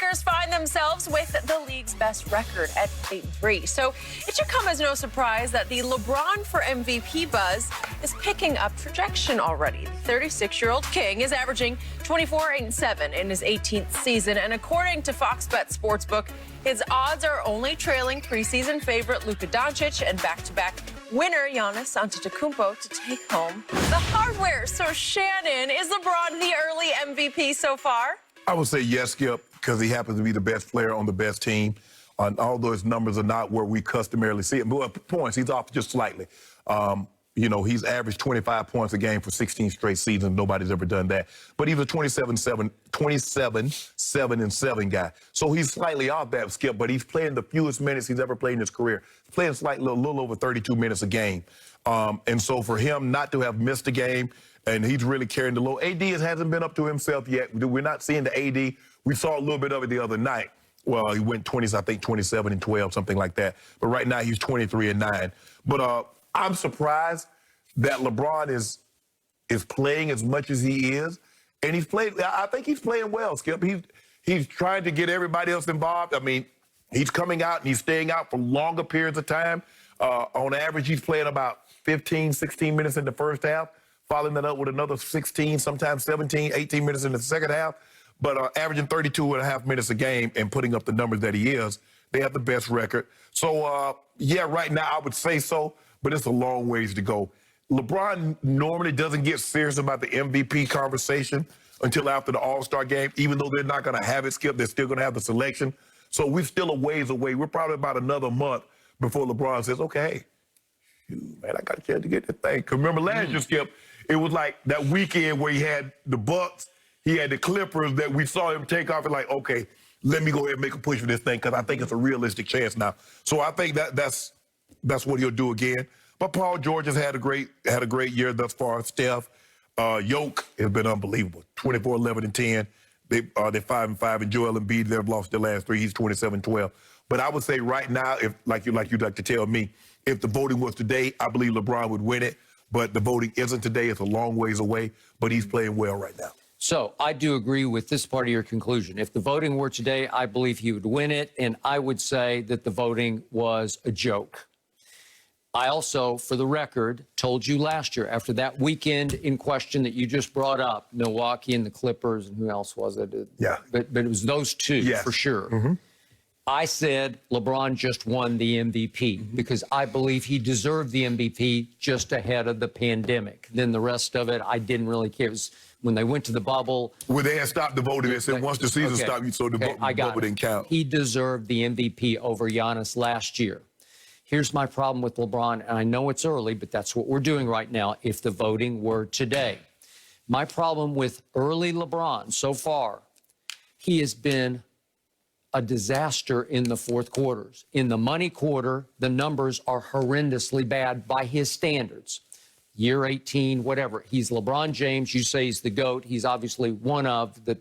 Sixers find themselves with the league's best record at 8-3. So it should come as no surprise that the LeBron for MVP buzz is picking up traction already. The 36-year-old King is averaging 24-7 in his 18th season, and according to Fox Bet Sportsbook, his odds are only trailing preseason favorite Luka Doncic and back-to-back winner Giannis Antetokounmpo to take home the hardware. So Shannon, is LeBron the early MVP so far? I would say yes, Skip, because he happens to be the best player on the best team. Although his numbers are not where we customarily see it. But points, he's off just slightly. He's averaged 25 points a game for 16 straight seasons. Nobody's ever done that. But he's a 27-7 guy. So he's slightly off that, Skip, but he's playing the fewest minutes he's ever played in his career. He's playing slightly, a little over 32 minutes a game. And so for him not to have missed a game, and he's really carrying the load. AD hasn't been up to himself yet. We're not seeing the AD. We saw a little bit of it the other night. Well, he went 27 and 12, something like that. But right now he's 23-9. But I'm surprised that LeBron is playing as much as he is. And I think he's playing well, Skip. He's trying to get everybody else involved. I mean, he's coming out and he's staying out for longer periods of time. On average, he's playing about 15, 16 minutes in the first half, following that up with another 16, sometimes 17, 18 minutes in the second half. But averaging 32 and a half minutes a game and putting up the numbers that he is, they have the best record. So, yeah, right now I would say so, but it's a long ways to go. LeBron normally doesn't get serious about the MVP conversation until after the All-Star game, even though they're not going to have it, Skip. They're still going to have the selection. So we're still a ways away. We're probably about another month before LeBron says, okay, shoot, man, I got a chance to get this thing. Because remember last year, Skip, it was like that weekend where he had the Bucks, he had the Clippers that we saw him take off and like, okay, let me go ahead and make a push for this thing because I think it's a realistic chance now. So I think that's what he'll do again. But Paul George has had a great year thus far. Steph, Yoke has been unbelievable. 24, 11, and 10. They're 5-5, and Joel Embiid, they've lost their last three. He's 27-12. But I would say right now, if like you'd like to tell me, if the voting was today, I believe LeBron would win it. But the voting isn't today. It's a long ways away. But he's playing well right now. So I do agree with this part of your conclusion. If the voting were today, I believe he would win it. And I would say that the voting was a joke. I also, for the record, told you last year, after that weekend in question that you just brought up, Milwaukee and the Clippers, and who else was it? Yeah. But it was those two for sure. Mm-hmm. I said LeBron just won the MVP because I believe he deserved the MVP just ahead of the pandemic. Then the rest of it, I didn't really care. It was when they went to the bubble. Well, they had stopped the voting. They said once the season stopped, so the bubble didn't count. He deserved the MVP over Giannis last year. Here's my problem with LeBron, and I know it's early, but that's what we're doing right now if the voting were today. My problem with early LeBron so far, he has been a disaster in the fourth quarters. In the money quarter, the numbers are horrendously bad by his standards. Year 18, whatever. He's LeBron James. You say he's the GOAT. He's obviously one of the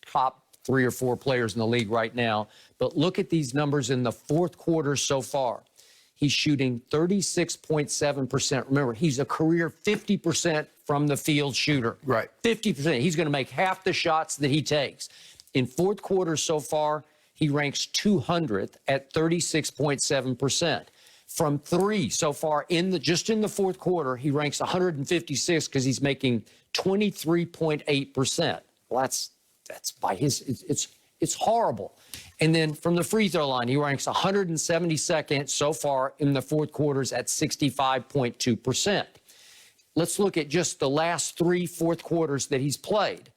top 3 or 4 players in the league right now. But look at these numbers in the fourth quarter so far. He's shooting 36.7%. Remember, he's a career 50% from the field shooter. Right. 50%. He's going to make half the shots that he takes. In fourth quarter so far, he ranks 200th at 36.7%. From 3 so far, just in the fourth quarter, he ranks 156 because he's making 23.8%. Well, that's by his, it's horrible. And then from the free throw line, he ranks 172nd so far in the fourth quarters at 65.2%. Let's look at just the last 3 fourth quarters that he's played.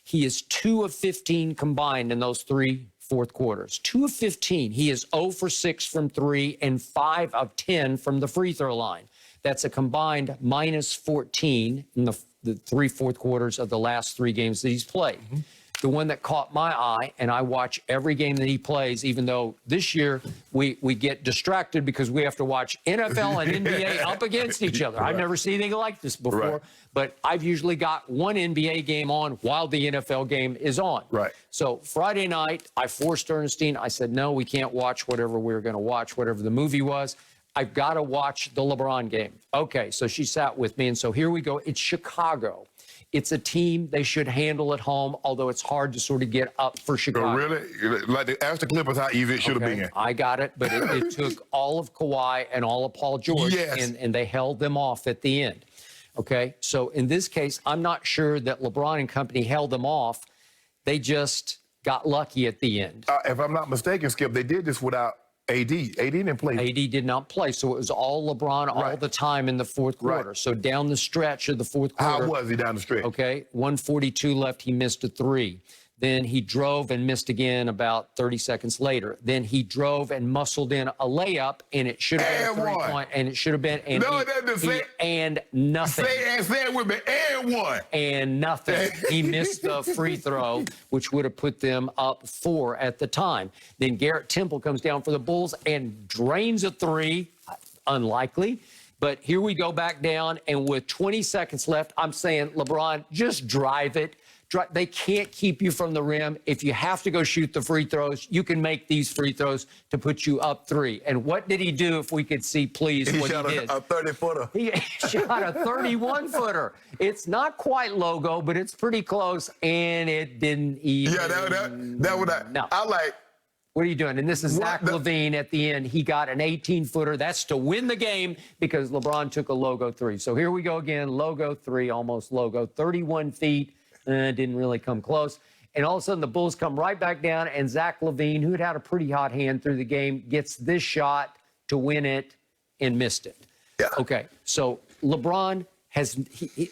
He is 2 of 15 combined in those 3 fourth quarters. 2 of 15. He is 0 for 6 from 3 and 5 of 10 from the free throw line. That's a combined minus 14 in the 3 fourth quarters of the last 3 games that he's played. Mm-hmm. The one that caught my eye, and I watch every game that he plays, even though this year we get distracted because we have to watch NFL and NBA up against each other. I've never seen anything like this before, but I've usually got one NBA game on while the NFL game is on. Right. So Friday night, I forced Ernestine. I said, no, we can't watch whatever we were going to watch, whatever the movie was. I've got to watch the LeBron game. Okay, so she sat with me, and so here we go. It's Chicago. It's a team they should handle at home, although it's hard to sort of get up for Chicago. Really? Like, ask the Clippers how easy it should have been. I got it, but it took all of Kawhi and all of Paul George, Yes. and they held them off at the end. Okay, so in this case, I'm not sure that LeBron and company held them off. They just got lucky at the end. If I'm not mistaken, Skip, they did this without AD. AD didn't play. AD did not play, so it was all LeBron all the time in the fourth quarter. Right. So down the stretch of the fourth quarter. How was he down the stretch? Okay, 1:42 left, he missed a three. Then he drove and missed again about 30 seconds later. Then he drove and muscled in a layup, and it should have been a three-point, and it should have been, and No, that doesn't say. and nothing. Say it with me, and one. And nothing. He missed the free throw, which would have put them up 4 at the time. Then Garrett Temple comes down for the Bulls and drains a three. Unlikely. But here we go back down, and with 20 seconds left, I'm saying, LeBron, just drive it. They can't keep you from the rim. If you have to go shoot the free throws, you can make these free throws to put you up 3. And what did he do, if we could see, please, what he did? A 30-footer. He shot a 31-footer. It's not quite logo, but it's pretty close, and it didn't even. Yeah, that was that. No. I like. What are you doing? And this is Zach LaVine at the end. He got an 18-footer. That's to win the game because LeBron took a logo 3. So here we go again. Logo 3, almost logo. 31 feet. Didn't really come close. And all of a sudden, the Bulls come right back down, and Zach LaVine, who had had a pretty hot hand through the game, gets this shot to win it and missed it. Yeah. Okay, so LeBron has,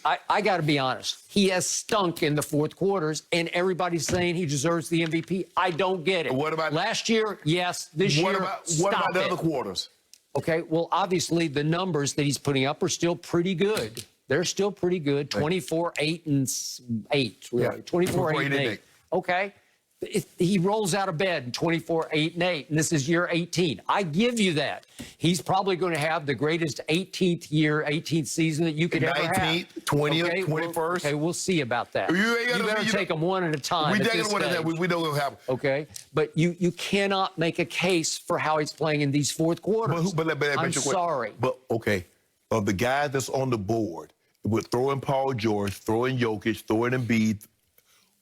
I got to be honest, he has stunk in the fourth quarters, and everybody's saying he deserves the MVP. I don't get it. What about last year? Yes. This year, what about the other quarters? Okay, well, obviously, the numbers that he's putting up are still pretty good. They're still pretty good. 24, 8, and 8. Really. Yeah. 24, 8, and 8. Okay. He rolls out of bed in 24, 8, and 8, and this is year 18. I give you that. He's probably going to have the greatest 18th season that you could ever have. 19th, 20th, okay, 21st. Okay, we'll see about that. You better take them one at a time. We take them one at a time. We know what'll happen. Okay, but you cannot make a case for how he's playing in these fourth quarters. I'm sorry. But, okay, of the guys that's on the board, with throwing Paul George, throwing Jokic, throwing Embiid,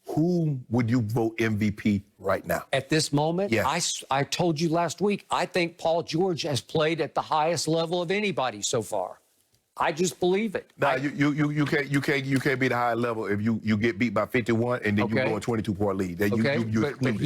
who would you vote MVP right now? At this moment, yeah. I told you last week, I think Paul George has played at the highest level of anybody so far. I just believe it. No, you can't be the high level if you get beat by 51 and then you go a 22-point lead. But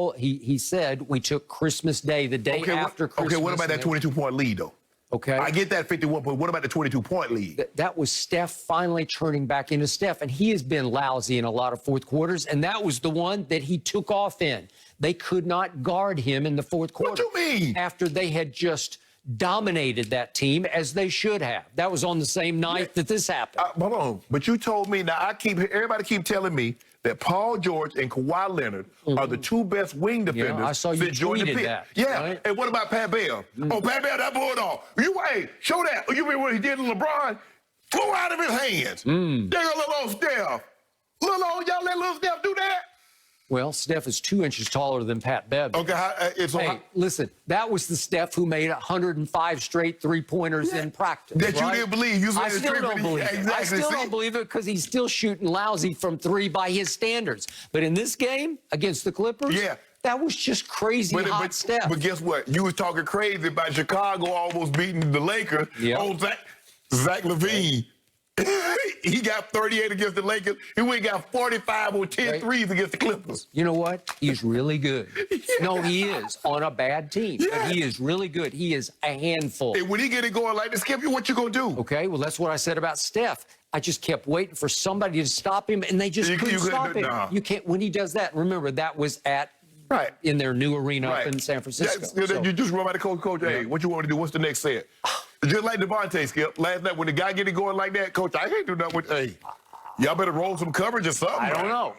he said we took Christmas Day, the day after Christmas. Okay, what about that 22-point lead though? Okay. I get that 51 point. What about the 22-point lead? That was Steph finally turning back into Steph, and he has been lousy in a lot of fourth quarters, and that was the one that he took off in. They could not guard him in the fourth quarter. What do you mean? After they had just dominated that team as they should have. That was on the same night that this happened. Hold on, but you told me, now everybody keep telling me that Paul George and Kawhi Leonard are the two best wing defenders. Yeah, I saw you tweeted that. Yeah, right? And what about Pat Bev? Oh, Pat Bev, that bulldog. Hey, show that. You remember what he did to LeBron? Flew out of his hands. There go little old Steph. Y'all let little Steph do that? Well, Steph is 2 inches taller than Pat Bev. Okay, listen, that was the Steph who made 105 straight three-pointers in practice. That you didn't believe. I still don't believe it. I still don't believe it because he's still shooting lousy from 3 by his standards. But in this game against the Clippers, that was just crazy hot Steph. But guess what? You was talking crazy about Chicago almost beating the Lakers. Old Zach LaVine. He got 38 against the Lakers. He went got 45 on 10 threes against the Clippers. You know what? He's really good. No, he is on a bad team. But he is really good. He is a handful. And when he get it going like this, Skip, what you going to do? Okay, well, that's what I said about Steph. I just kept waiting for somebody to stop him, and they just couldn't stop him. You can't. When he does that, remember, that was in their new arena up in San Francisco. You just run by the coach, hey, what you want to do? What's the next set? Just like Devontae, Skip. Last night, when the guy get it going like that, coach, I can't do nothing with, hey, y'all better roll some coverage or something. I don't know.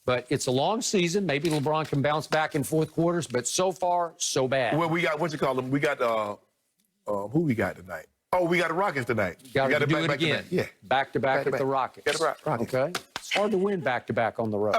But it's a long season. Maybe LeBron can bounce back in fourth quarters, but so far, so bad. Well, we got, we got, who we got tonight? Oh, we got the Rockets tonight. Got to do it again. Yeah. Back to back at the Rockets. Rockets. Okay. Hard to win back-to-back on the road.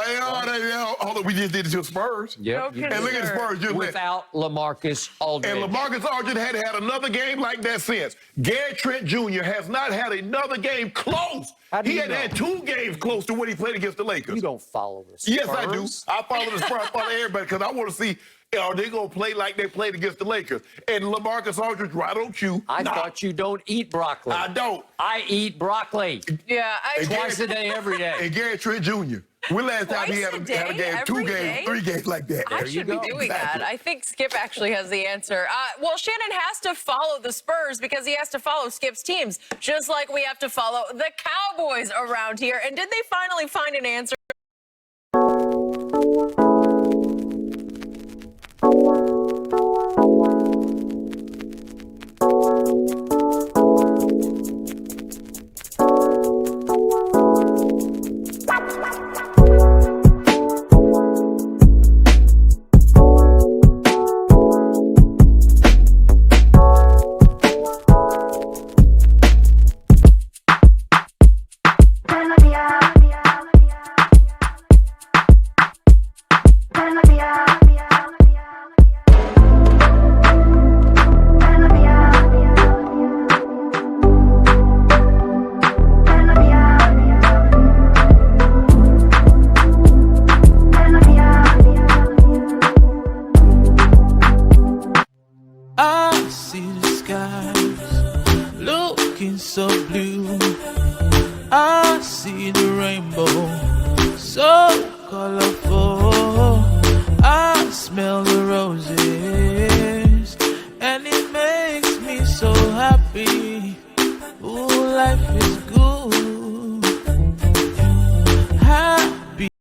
Although we just did it to the Spurs. Yep. No And look at the Spurs. Just Without LaMarcus Aldridge. and LaMarcus Aldridge had another game like that since. Gary Trent Jr. has not had another game close. How do He you had know? had 2 games close to what he played against the Lakers. You don't follow the Spurs. Yes, I do. I follow the Spurs. I follow everybody because I want to see are they going to play like they played against the Lakers. And LaMarcus Aldridge, right on cue. I thought you don't eat broccoli. I don't. I eat broccoli Yeah, twice a day, every day. And Gary Trent Jr. When last time he had a Twice a day, game, 2 every games, day? 3 games like that? I There you should be go. doing Exactly. that. I think Skip actually has the answer. Well, Shannon has to follow the Spurs because he has to follow Skip's teams, just like we have to follow the Cowboys around here. And did they finally find an answer? I see the skies looking so blue. I see the rainbow so colorful. I smell the roses